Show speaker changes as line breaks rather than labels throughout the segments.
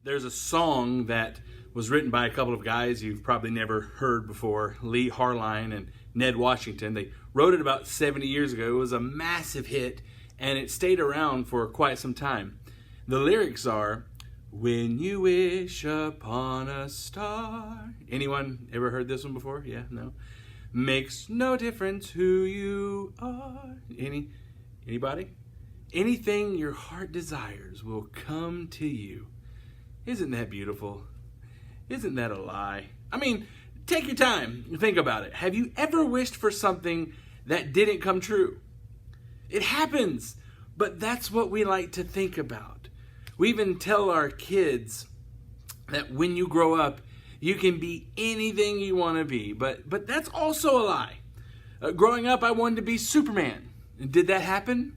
There's a song that was written by a couple of guys you've probably never heard before, Lee Harline and Ned Washington. They wrote it about 70 years ago. It was a massive hit, and it stayed around for quite some time. The lyrics are, "When you wish upon a star." Anyone ever heard this one before? Yeah, no? "Makes no difference who you are." Anybody? "Anything your heart desires will come to you." Isn't that beautiful? Isn't that a lie? I mean, take your time and think about it. Have you ever wished for something that didn't come true? It happens, but that's what we like to think about. We even tell our kids that when you grow up, you can be anything you want to be, but that's also a lie. Growing up, I wanted to be Superman. Did that happen?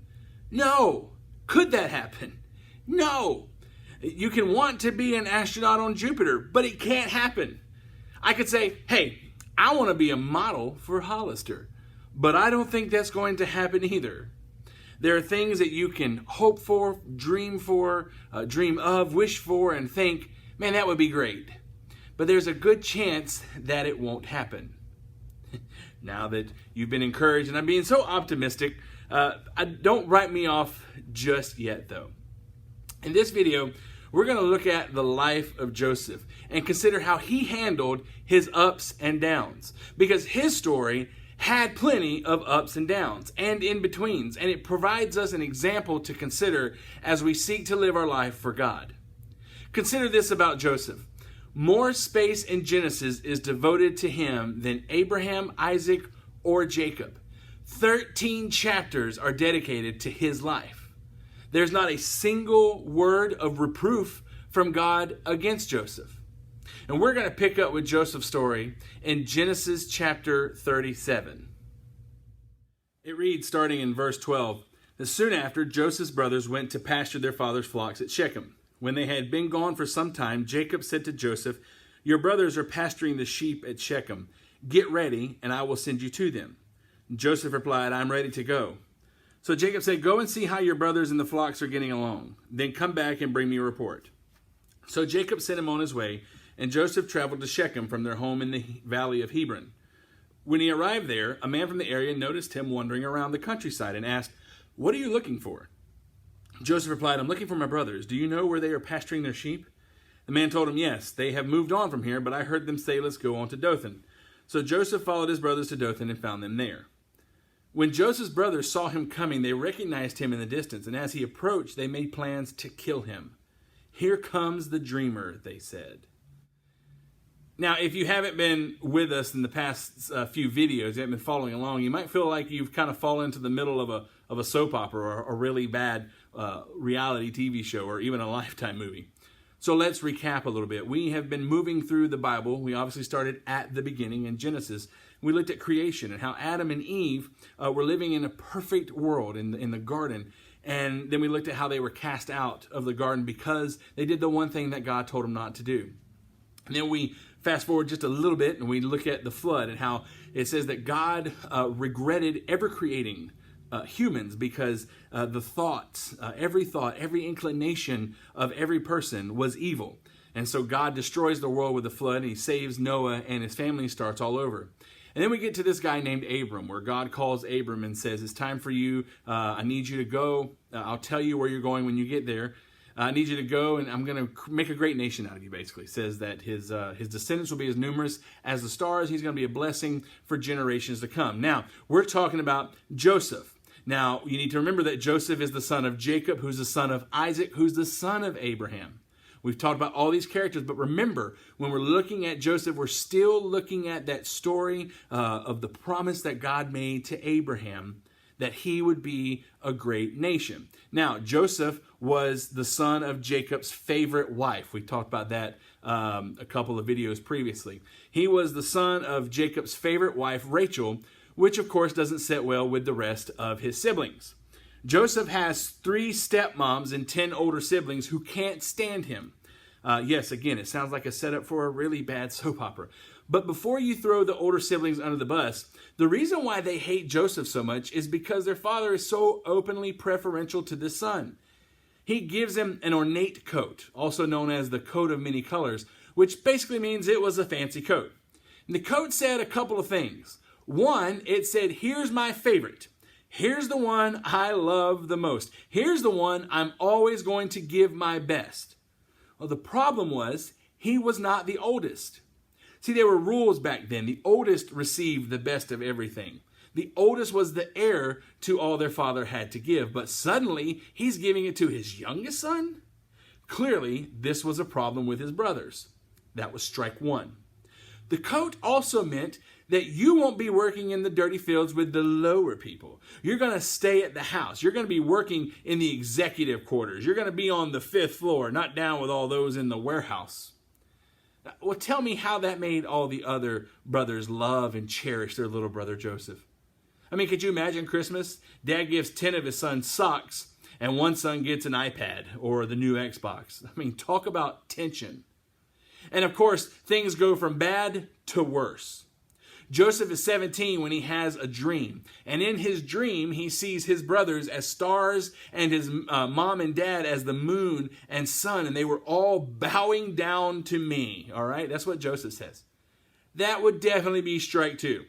No. Could that happen? No. You can want to be an astronaut on Jupiter, but it can't happen. I could say, hey, I want to be a model for Hollister, but I don't think that's going to happen either. There are things that you can hope for, dream of, wish for, and think, man, that would be great. But there's a good chance that it won't happen. Now that you've been encouraged, and I'm being so optimistic, don't write me off just yet, though. In this video, we're going to look at the life of Joseph and consider how he handled his ups and downs, because his story had plenty of ups and downs and in-betweens, and it provides us an example to consider as we seek to live our life for God. Consider this about Joseph. More space in Genesis is devoted to him than Abraham, Isaac, or Jacob. 13 chapters are dedicated to his life. There's not a single word of reproof from God against Joseph. And we're going to pick up with Joseph's story in Genesis chapter 37. It reads, starting in verse 12, that soon after, Joseph's brothers went to pasture their father's flocks at Shechem. When they had been gone for some time, Jacob said to Joseph, "Your brothers are pasturing the sheep at Shechem. Get ready, and I will send you to them." Joseph replied, "I'm ready to go." So Jacob said, "Go and see how your brothers in the flocks are getting along. Then come back and bring me a report." So Jacob sent him on his way, and Joseph traveled to Shechem from their home in the valley of Hebron. When he arrived there, a man from the area noticed him wandering around the countryside and asked, "What are you looking for?" Joseph replied, "I'm looking for my brothers. Do you know where they are pasturing their sheep?" The man told him, "Yes, they have moved on from here, but I heard them say, 'Let's go on to Dothan.'" So Joseph followed his brothers to Dothan and found them there. When Joseph's brothers saw him coming, they recognized him in the distance, and as he approached, they made plans to kill him. "Here comes the dreamer," they said. Now, if you haven't been with us in the past few videos, you haven't been following along, you might feel like you've kind of fallen into the middle of a soap opera or a really bad reality TV show or even a Lifetime movie. So let's recap a little bit. We have been moving through the Bible. We obviously started at the beginning in Genesis. We looked at creation and how Adam and Eve were living in a perfect world in the garden. And then we looked at how they were cast out of the garden because they did the one thing that God told them not to do. And then we fast forward just a little bit and we look at the flood and how it says that God regretted ever creating humans because every inclination of every person was evil. And so God destroys the world with the flood, and he saves Noah, and his family starts all over. And then we get to this guy named Abram, where God calls Abram and says, "It's time for you. I need you to go. I'll tell you where you're going when you get there. I need you to go, and I'm going to make a great nation out of you," basically. Says that his descendants will be as numerous as the stars. He's going to be a blessing for generations to come. Now, we're talking about Joseph. Now, you need to remember that Joseph is the son of Jacob, who's the son of Isaac, who's the son of Abraham. We've talked about all these characters, but remember, when we're looking at Joseph, we're still looking at that story of the promise that God made to Abraham, that he would be a great nation. Now, Joseph was the son of Jacob's favorite wife. We talked about that a couple of videos previously. He was the son of Jacob's favorite wife, Rachel, which of course doesn't sit well with the rest of his siblings. Joseph has 3 stepmoms and 10 older siblings who can't stand him. Yes, again, it sounds like a setup for a really bad soap opera. But before you throw the older siblings under the bus, the reason why they hate Joseph so much is because their father is so openly preferential to the son. He gives him an ornate coat, also known as the coat of many colors, which basically means it was a fancy coat. And the coat said a couple of things. One, it said, here's my favorite. Here's the one I love the most. Here's the one I'm always going to give my best. Well, the problem was he was not the oldest. See, there were rules back then. The oldest received the best of everything. The oldest was the heir to all their father had to give, but suddenly he's giving it to his youngest son? Clearly, this was a problem with his brothers. That was strike one. The coat also meant that you won't be working in the dirty fields with the lower people. You're going to stay at the house. You're going to be working in the executive quarters. You're going to be on the 5th floor, not down with all those in the warehouse. Well, tell me how that made all the other brothers love and cherish their little brother Joseph. I mean, could you imagine Christmas? Dad gives 10 of his sons socks, and one son gets an iPad or the new Xbox. I mean, talk about tension. And of course, things go from bad to worse. Joseph is 17 when he has a dream. And in his dream, he sees his brothers as stars and his mom and dad as the moon and sun. And they were all bowing down to me. All right? That's what Joseph says. That would definitely be strike two.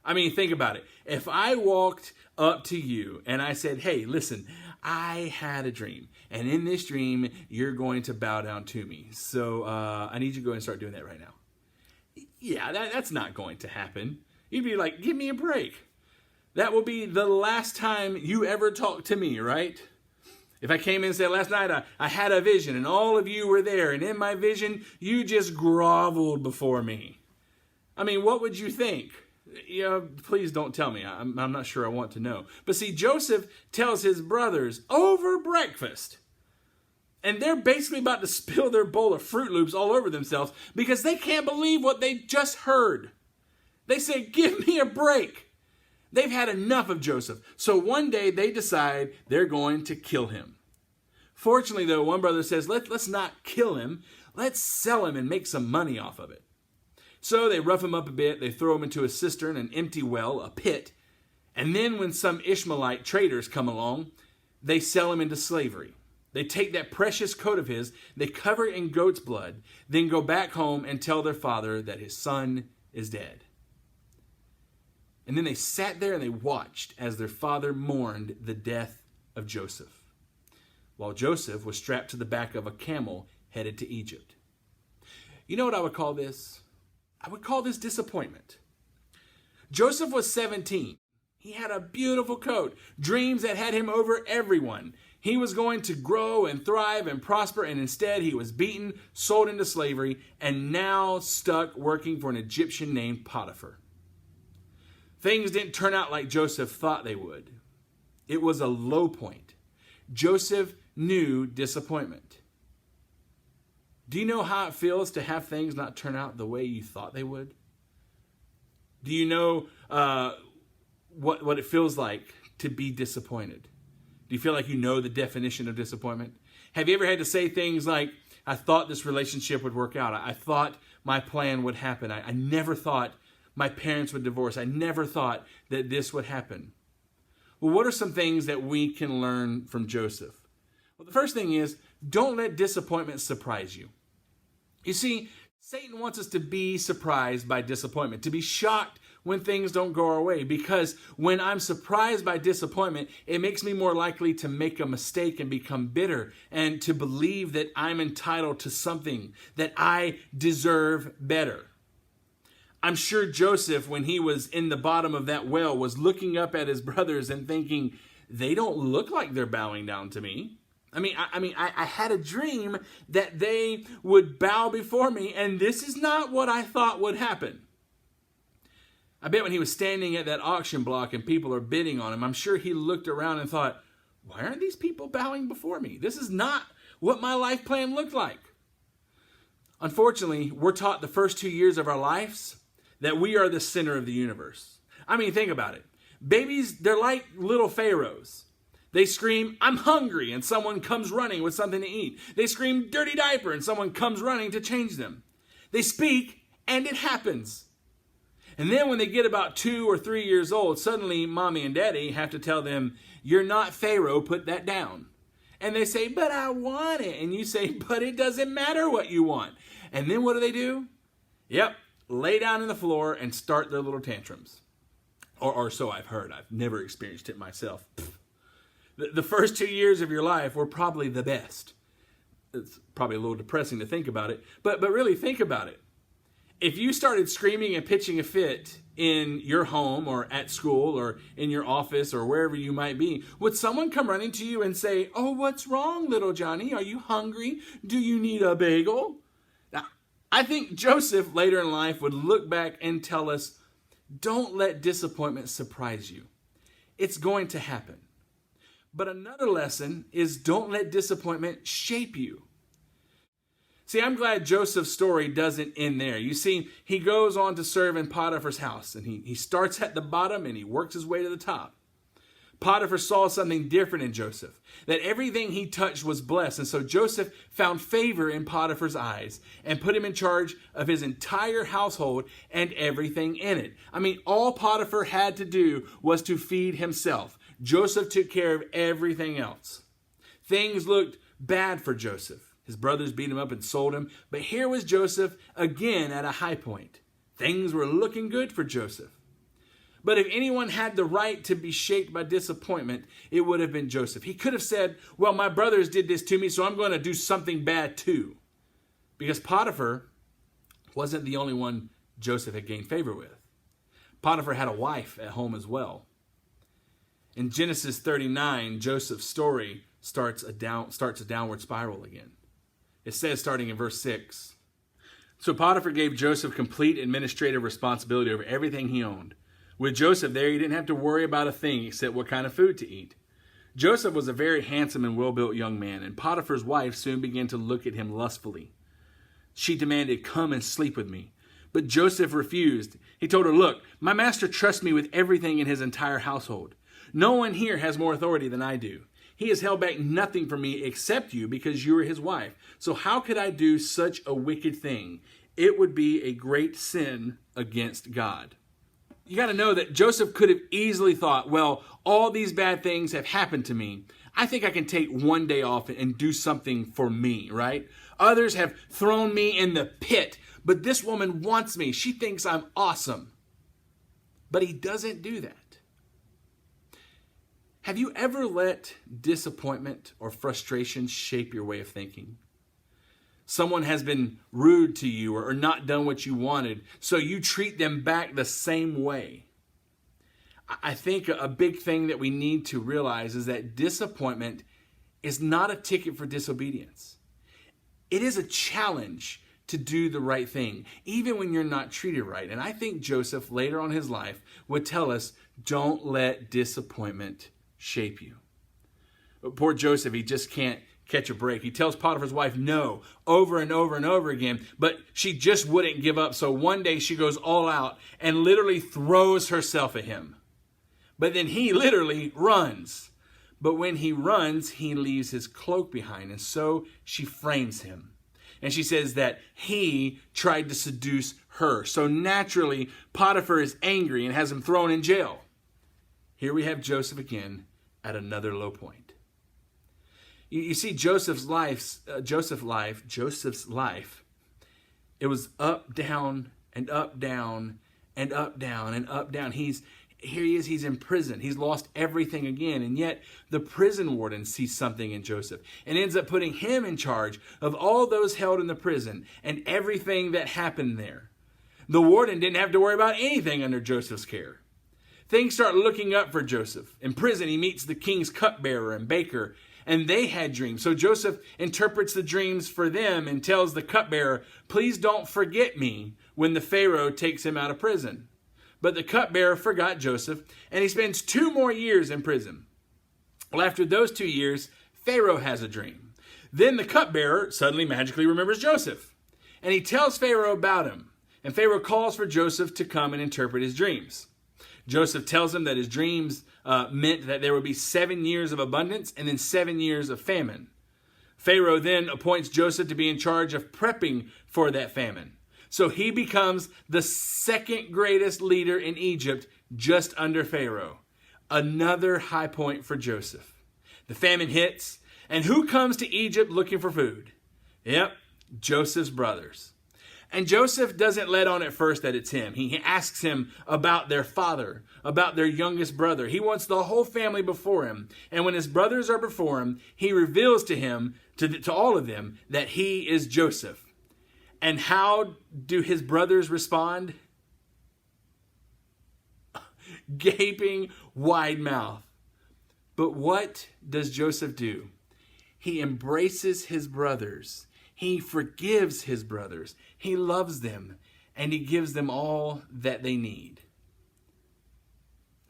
I mean, think about it. If I walked up to you and I said, hey, listen, I had a dream. And in this dream, you're going to bow down to me. So I need you to go and start doing that right now. Yeah, that's not going to happen. You'd be like, give me a break. That will be the last time you ever talk to me, right? If I came in and said, last night I had a vision and all of you were there. And in my vision, you just groveled before me. I mean, what would you think? Yeah, please don't tell me. I'm not sure I want to know. But see, Joseph tells his brothers over breakfast. And they're basically about to spill their bowl of Fruit Loops all over themselves because they can't believe what they just heard. They say, give me a break. They've had enough of Joseph. So one day they decide they're going to kill him. Fortunately, though, one brother says, let's not kill him. Let's sell him and make some money off of it. So they rough him up a bit. They throw him into a cistern, an empty well, a pit. And then when some Ishmaelite traders come along, they sell him into slavery. They take that precious coat of his, they cover it in goat's blood, then go back home and tell their father that his son is dead. And then they sat there and they watched as their father mourned the death of Joseph, while Joseph was strapped to the back of a camel headed to Egypt. You know what I would call this? I would call this disappointment. Joseph was 17. He had a beautiful coat, dreams that had him over everyone. He was going to grow and thrive and prosper, and instead he was beaten, sold into slavery, and now stuck working for an Egyptian named Potiphar. Things didn't turn out like Joseph thought they would. It was a low point. Joseph knew disappointment. Do you know how it feels to have things not turn out the way you thought they would? Do you know what it feels like to be disappointed? Do you feel like you know the definition of disappointment? Have you ever had to say things like, I thought this relationship would work out. I thought my plan would happen. I never thought my parents would divorce. I never thought that this would happen. Well, what are some things that we can learn from Joseph? Well, the first thing is, don't let disappointment surprise you. You see, Satan wants us to be surprised by disappointment, to be shocked when things don't go our way, because when I'm surprised by disappointment, it makes me more likely to make a mistake and become bitter and to believe that I'm entitled to something, that I deserve better. I'm sure Joseph, when he was in the bottom of that well, was looking up at his brothers and thinking, they don't look like they're bowing down to me. I had a dream that they would bow before me, and this is not what I thought would happen. I bet when he was standing at that auction block and people are bidding on him, I'm sure he looked around and thought, why aren't these people bowing before me? This is not what my life plan looked like. Unfortunately, we're taught the first 2 years of our lives that we are the center of the universe. I mean, think about it. Babies, they're like little pharaohs. They scream, I'm hungry, and someone comes running with something to eat. They scream, dirty diaper, and someone comes running to change them. They speak, and it happens. And then when they get about 2 or 3 years old, suddenly mommy and daddy have to tell them, you're not Pharaoh, put that down. And they say, but I want it. And you say, but it doesn't matter what you want. And then what do? Yep, lay down on the floor and start their little tantrums. Or so I've heard. I've never experienced it myself. The first 2 years of your life were probably the best. It's probably a little depressing to think about it, but really think about it. If you started screaming and pitching a fit in your home or at school or in your office or wherever you might be, would someone come running to you and say, oh, what's wrong, little Johnny? Are you hungry? Do you need a bagel? Now, I think Joseph later in life would look back and tell us, don't let disappointment surprise you. It's going to happen. But another lesson is don't let disappointment shape you. See, I'm glad Joseph's story doesn't end there. You see, he goes on to serve in Potiphar's house, and he starts at the bottom and he works his way to the top. Potiphar saw something different in Joseph, that everything he touched was blessed. And so Joseph found favor in Potiphar's eyes and put him in charge of his entire household and everything in it. I mean, all Potiphar had to do was to feed himself. Joseph took care of everything else. Things looked bad for Joseph. His brothers beat him up and sold him. But here was Joseph again at a high point. Things were looking good for Joseph. But if anyone had the right to be shaped by disappointment, it would have been Joseph. He could have said, well, my brothers did this to me, so I'm going to do something bad too. Because Potiphar wasn't the only one Joseph had gained favor with. Potiphar had a wife at home as well. In Genesis 39, Joseph's story starts a downward spiral again. It says, starting in verse 6, so Potiphar gave Joseph complete administrative responsibility over everything he owned. With Joseph there, he didn't have to worry about a thing except what kind of food to eat. Joseph was a very handsome and well-built young man, and Potiphar's wife soon began to look at him lustfully. She demanded, come and sleep with me. But Joseph refused. He told her, look, my master trusts me with everything in his entire household. No one here has more authority than I do. He has held back nothing from me except you because you are his wife. So how could I do such a wicked thing? It would be a great sin against God. You got to know that Joseph could have easily thought, well, all these bad things have happened to me. I think I can take one day off and do something for me, right? Others have thrown me in the pit, but this woman wants me. She thinks I'm awesome. But he doesn't do that. Have you ever let disappointment or frustration shape your way of thinking? Someone has been rude to you or not done what you wanted, so you treat them back the same way. I think a big thing that we need to realize is that disappointment is not a ticket for disobedience. It is a challenge to do the right thing, even when you're not treated right. And I think Joseph, later on in his life, would tell us, don't let disappointment shape you. But poor Joseph, he just can't catch a break. He tells Potiphar's wife no over and over and over again, but she just wouldn't give up. So one day she goes all out and literally throws herself at him. But then he literally runs. But when he runs, he leaves his cloak behind. And so she frames him. And she says that he tried to seduce her. So naturally, Potiphar is angry and has him thrown in jail. Here we have Joseph again at another low point. You see, Joseph's life, it was up, down, and up, down, and up, down, and up, down. Here he is, he's in prison. He's lost everything again. And yet the prison warden sees something in Joseph and ends up putting him in charge of all those held in the prison and everything that happened there. The warden didn't have to worry about anything under Joseph's care. Things start looking up for Joseph. In prison, he meets the king's cupbearer and baker, and they had dreams. So Joseph interprets the dreams for them and tells the cupbearer, please don't forget me when the Pharaoh takes him out of prison. But the cupbearer forgot Joseph, and he spends 2 more years in prison. Well, after those 2 years, Pharaoh has a dream. Then the cupbearer suddenly magically remembers Joseph, and he tells Pharaoh about him. And Pharaoh calls for Joseph to come and interpret his dreams. Joseph tells him that his dreams meant that there would be 7 years of abundance and then 7 years of famine. Pharaoh then appoints Joseph to be in charge of prepping for that famine. So he becomes the second greatest leader in Egypt just under Pharaoh. Another high point for Joseph. The famine hits, And who comes to Egypt looking for food? Yep, Joseph's brothers. And Joseph doesn't let on at first that it's him. He asks him about their father, about their youngest brother. He wants the whole family before him. And when his brothers are before him, he reveals to him, to all of them, that he is Joseph. And how do his brothers respond? Gaping wide mouth. But what does Joseph do? He embraces his brothers. He forgives his brothers. He loves them, and he gives them all that they need.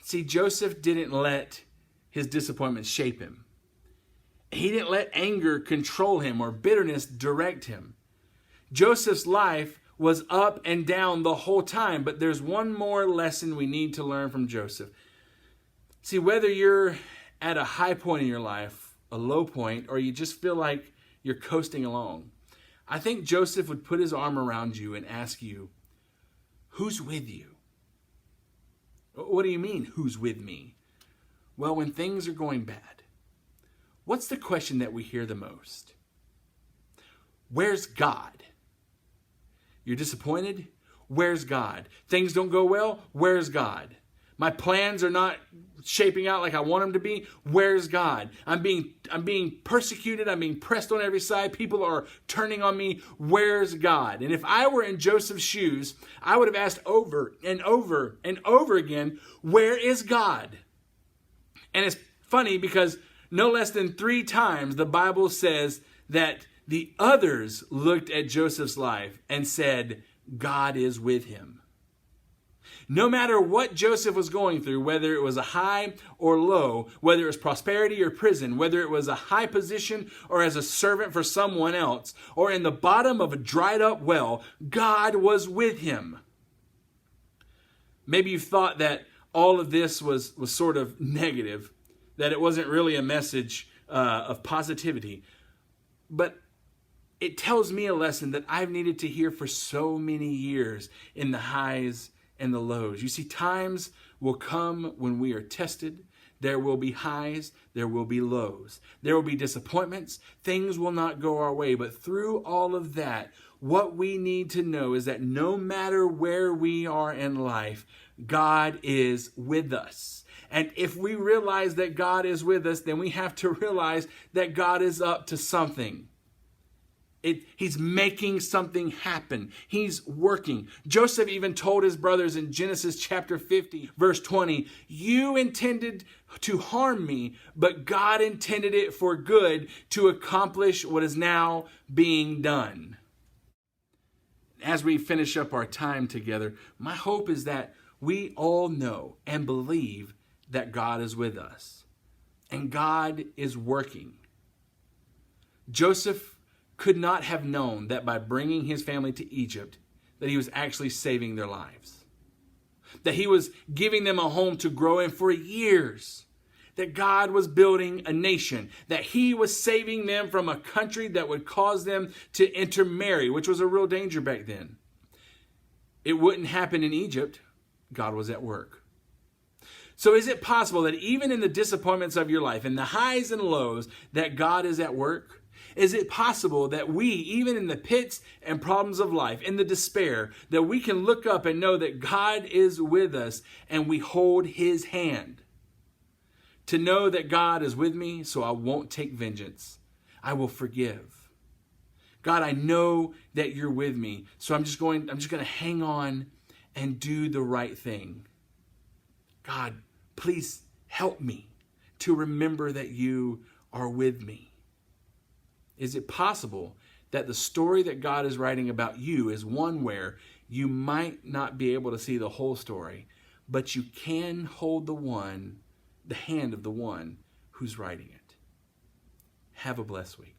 See, Joseph didn't let his disappointments shape him. He didn't let anger control him or bitterness direct him. Joseph's life was up and down the whole time, but there's one more lesson we need to learn from Joseph. See, whether you're at a high point in your life, a low point, or you just feel like you're coasting along, I think Joseph would put his arm around you and ask you, who's with you? What do you mean, who's with me? Well, when things are going bad, what's the question that we hear the most? Where's God? You're disappointed? Where's God? Things don't go well? Where's God? My plans are not shaping out like I want them to be. Where's God? I'm being persecuted. I'm being pressed on every side. People are turning on me. Where's God? And if I were in Joseph's shoes, I would have asked over and over and over again, where is God? And it's funny because no less than 3 times the Bible says that the others looked at Joseph's life and said, God is with him. No matter what Joseph was going through, whether it was a high or low, whether it was prosperity or prison, whether it was a high position or as a servant for someone else, or in the bottom of a dried up well, God was with him. Maybe you thought that all of this was sort of negative, that it wasn't really a message of positivity. But it tells me a lesson that I've needed to hear for so many years in the highs and the lows. You see, times will come when we are tested. There will be highs, there will be lows. There will be disappointments. Things will not go our way. But through all of that, what we need to know is that no matter where we are in life, God is with us. And if we realize that God is with us, then we have to realize that God is up to something. He's making something happen. He's working. Joseph even told his brothers in Genesis chapter 50, verse 20, you intended to harm me, but God intended it for good to accomplish what is now being done. As we finish up our time together, my hope is that we all know and believe that God is with us and God is working. Joseph could not have known that by bringing his family to Egypt, that he was actually saving their lives. That he was giving them a home to grow in for years. That God was building a nation. That he was saving them from a country that would cause them to intermarry, which was a real danger back then. It wouldn't happen in Egypt. God was at work. So is it possible that even in the disappointments of your life, in the highs and lows, that God is at work? Is it possible that we, even in the pits and problems of life, in the despair, that we can look up and know that God is with us and we hold his hand? To know that God is with me, so I won't take vengeance. I will forgive. God, I know that you're with me, so I'm just going to hang on and do the right thing. God, please help me to remember that you are with me. Is it possible that the story that God is writing about you is one where you might not be able to see the whole story, but you can hold the hand of the one who's writing it? Have a blessed week.